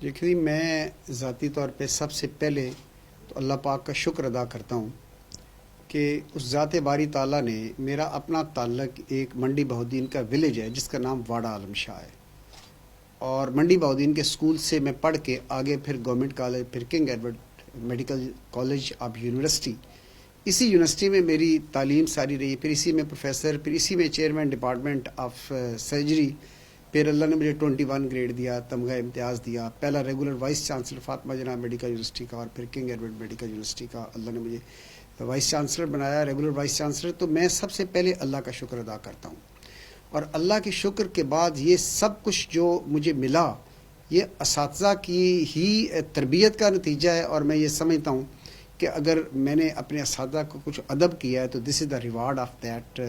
دیکھیے میں ذاتی طور پہ سب سے پہلے تو اللہ پاک کا شکر ادا کرتا ہوں کہ اس ذات باری تعالیٰ نے میرا اپنا تعلق ایک منڈی بہودین کا ولیج ہے جس کا نام واڑہ عالم شاہ ہے، اور منڈی بہودین کے اسکول سے میں پڑھ کے آگے پھر گورنمنٹ کالج، پھر king Edward medical college of university, اسی یونیورسٹی میں میری تعلیم ساری رہی، پھر اسی میں پروفیسر، پھر اسی میں چیئرمین ڈپارٹمنٹ آف سرجری، پھر اللہ نے مجھے 21 گریڈ دیا، تمغہ امتیاز دیا، پہلا ریگولر وائس چانسلر فاطمہ جناح میڈیکل یونیورسٹی کا، اور پھر کنگ ایڈورڈ میڈیکل یونیورسٹی کا اللہ نے مجھے وائس چانسلر بنایا، ریگولر وائس چانسلر۔ تو میں سب سے پہلے اللہ کا شکر ادا کرتا ہوں، اور اللہ کے شکر کے بعد یہ سب کچھ جو مجھے ملا یہ اساتذہ کی ہی تربیت کا نتیجہ ہے، اور میں یہ سمجھتا ہوں کہ اگر میں نے اپنے اساتذہ کو کچھ ادب کیا ہے تو دس از دا ریوارڈ آف دیٹ،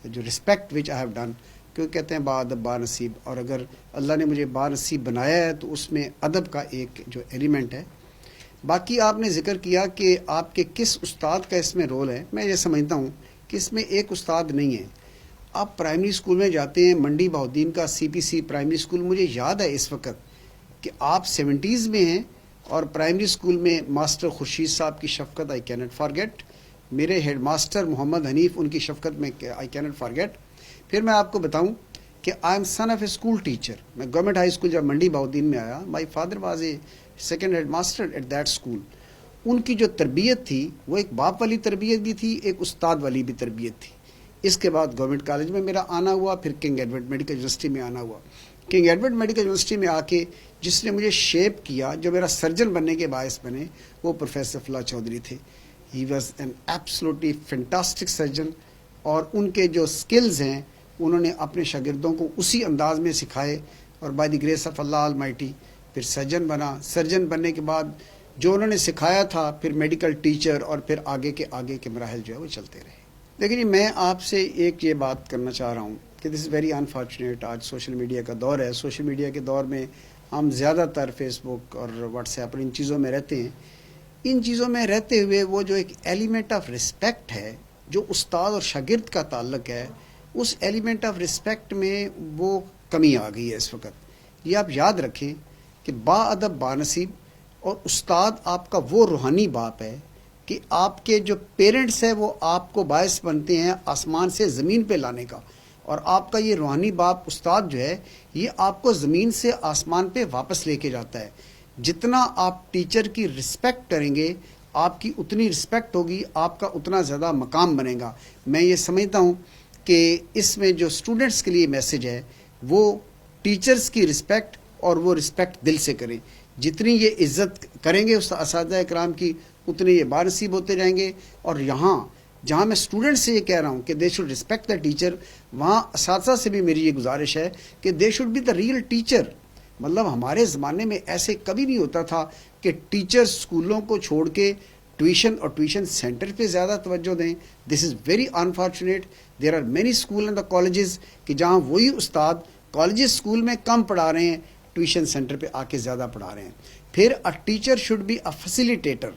جو respect which I have done, کیوں کہتے ہیں با ادب با نصیب، اور اگر اللہ نے مجھے با نصیب بنایا ہے تو اس میں ادب کا ایک جو ایلیمنٹ ہے۔ باقی آپ نے ذکر کیا کہ آپ کے کس استاد کا اس میں رول ہے، میں یہ سمجھتا ہوں کہ اس میں ایک استاد نہیں ہے۔ آپ پرائمری اسکول میں جاتے ہیں، منڈی بہودین کا CPC پرائمری اسکول، مجھے یاد ہے اس وقت کہ آپ 70s میں ہیں، اور پرائمری اسکول میں ماسٹر خورشید صاحب کی شفقت آئی کینٹ فارگیٹ، میرے ہیڈ ماسٹر محمد حنیف ان کی شفقت میں آئی کینٹ فارگیٹ۔ پھر میں آپ کو بتاؤں کہ I am son of a school teacher, میں گورنمنٹ ہائی اسکول جب منڈی بہودین میں آیا، my father was a second headmaster at that school. ان کی جو تربیت تھی وہ ایک باپ والی تربیت بھی تھی، ایک استاد والی بھی تربیت تھی۔ اس کے بعد گورنمنٹ کالج میں میرا آنا ہوا، پھر کنگ ایڈورڈ میڈیکل یونیورسٹی میں آنا ہوا۔ کنگ ایڈورڈ میڈیکل یونیورسٹی میں آ کے جس نے مجھے شیپ کیا، جو میرا سرجن بننے کے باعث بنے، وہ پروفیسر فلاح چودھری تھے۔ He was an absolutely fantastic surgeon, اور ان کے جو سکلز ہیں انہوں نے اپنے شاگردوں کو اسی انداز میں سکھائے، اور by the grace of Allah Almighty پھر سرجن بنا۔ سرجن بننے کے بعد جو انہوں نے سکھایا تھا، پھر میڈیکل ٹیچر، اور پھر آگے کے مراحل جو ہے وہ چلتے رہے۔ لیکن جی میں آپ سے ایک یہ بات کرنا چاہ رہا ہوں کہ دس از ویری انفارچونیٹ، آج سوشل میڈیا کا دور ہے، سوشل میڈیا کے دور میں ہم زیادہ تر فیس بک اور واٹس ایپ اور ان چیزوں میں رہتے ہیں۔ ان چیزوں میں رہتے ہوئے وہ جو ایک ایلیمنٹ آف رسپیکٹ ہے جو استاد اور شاگرد کا تعلق ہے، اس ایلیمنٹ آف رسپیکٹ میں وہ کمی آ گئی ہے اس وقت۔ یہ آپ یاد رکھیں کہ با ادب با نصیب، اور استاد آپ کا وہ روحانی باپ ہے کہ آپ کے جو پیرنٹس ہیں وہ آپ کو باعث بنتے ہیں آسمان سے زمین پہ لانے کا، اور آپ کا یہ روحانی باپ استاد جو ہے یہ آپ کو زمین سے آسمان پہ واپس لے کے جاتا ہے۔ جتنا آپ ٹیچر کی رسپیکٹ کریں گے، آپ کی اتنی رسپیکٹ ہوگی، آپ کا اتنا زیادہ مقام بنے گا۔ میں یہ سمجھتا ہوں کہ اس میں جو اسٹوڈنٹس کے لیے میسیج ہے وہ ٹیچرز کی رسپیکٹ، اور وہ رسپیکٹ دل سے کریں۔ جتنی یہ عزت کریں گے اس اساتذہ اکرام کی، اتنے یہ بانصیب ہوتے جائیں گے۔ اور یہاں جہاں میں اسٹوڈنٹ سے یہ کہہ رہا ہوں کہ they should respect the teacher, وہاں اساتذہ سے بھی میری یہ گزارش ہے کہ they should be the real teacher. مطلب ہمارے زمانے میں ایسے کبھی نہیں ہوتا تھا کہ ٹیچر اسکولوں کو چھوڑ کے ٹیوشن اور ٹیوشن سینٹر پہ زیادہ توجہ دیں۔ This is very unfortunate. There are many school and the colleges کہ جہاں وہی استاد کالجز اسکول میں کم پڑھا رہے ہیں، ٹیوشن سینٹر پہ آ کے زیادہ پڑھا رہے ہیں۔ پھر a teacher should be a facilitator,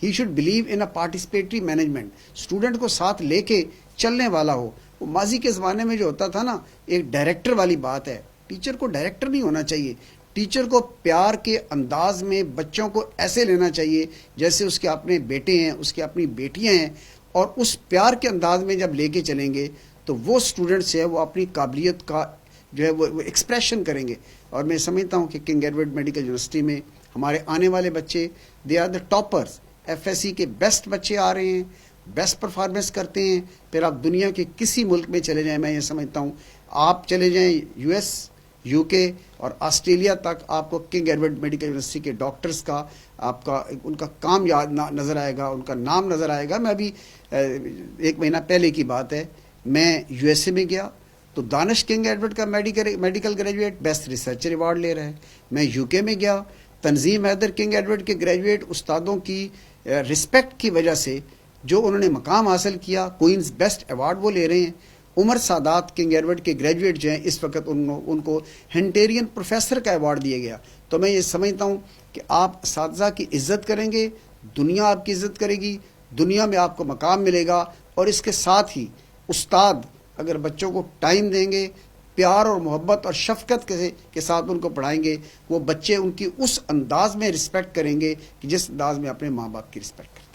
he should believe in a participatory management, student کو ساتھ لے کے چلنے والا ہو۔ وہ ماضی کے زمانے میں جو ہوتا تھا نا، ایک ڈائریکٹر والی بات ہے، ٹیچر کو ڈائریکٹر نہیں ہونا چاہیے۔ ٹیچر کو پیار کے انداز میں بچوں کو ایسے لینا چاہیے جیسے اس کے اپنے بیٹے ہیں، اس کی اپنی بیٹیاں ہیں، اور اس پیار کے انداز میں جب لے کے چلیں گے تو وہ اسٹوڈنٹس ہیں وہ اپنی قابلیت کا جو ہے وہ ایکسپریشن کریں گے۔ اور میں سمجھتا ہوں کہ کنگ ایڈورڈ میڈیکل یونیورسٹی میں ہمارے آنے والے بچے they are the toppers, FSC کے بیسٹ بچے آ رہے ہیں، بیسٹ پرفارمنس کرتے ہیں۔ پھر آپ دنیا کے کسی ملک میں چلے جائیں، میں یہ سمجھتا ہوں آپ چلے جائیں US، UK اور آسٹریلیا تک، آپ کو کنگ ایڈورڈ میڈیکل یونیورسٹی کے ڈاکٹرز کا آپ کا ان کا کام یاد نظر آئے گا، ان کا نام نظر آئے گا۔ میں ابھی 1 مہینہ پہلے کی بات ہے، میں USA میں گیا تو دانش کنگ ایڈورڈ کا medical graduate best researcher award لے رہا ہے۔ میں UK میں گیا، تنظیم حیدر کنگ ایڈورڈ کے گریجویٹ استادوں کی رسپیکٹ کی وجہ سے جو انہوں نے مقام حاصل کیا، کوئنز بیسٹ ایوارڈ وہ لے رہے ہیں۔ عمر سادات کنگ ایڈورڈ کے گریجویٹ جو ہیں اس وقت ان کو ہنٹیرین پروفیسر کا ایوارڈ دیا گیا۔ تو میں یہ سمجھتا ہوں کہ آپ اساتذہ کی عزت کریں گے، دنیا آپ کی عزت کرے گی، دنیا میں آپ کو مقام ملے گا۔ اور اس کے ساتھ ہی استاد اگر بچوں کو ٹائم دیں گے، پیار اور محبت اور شفقت کے ساتھ ان کو پڑھائیں گے، وہ بچے ان کی اس انداز میں رسپیکٹ کریں گے کہ جس انداز میں اپنے ماں باپ کی رسپیکٹ کرتے ہیں۔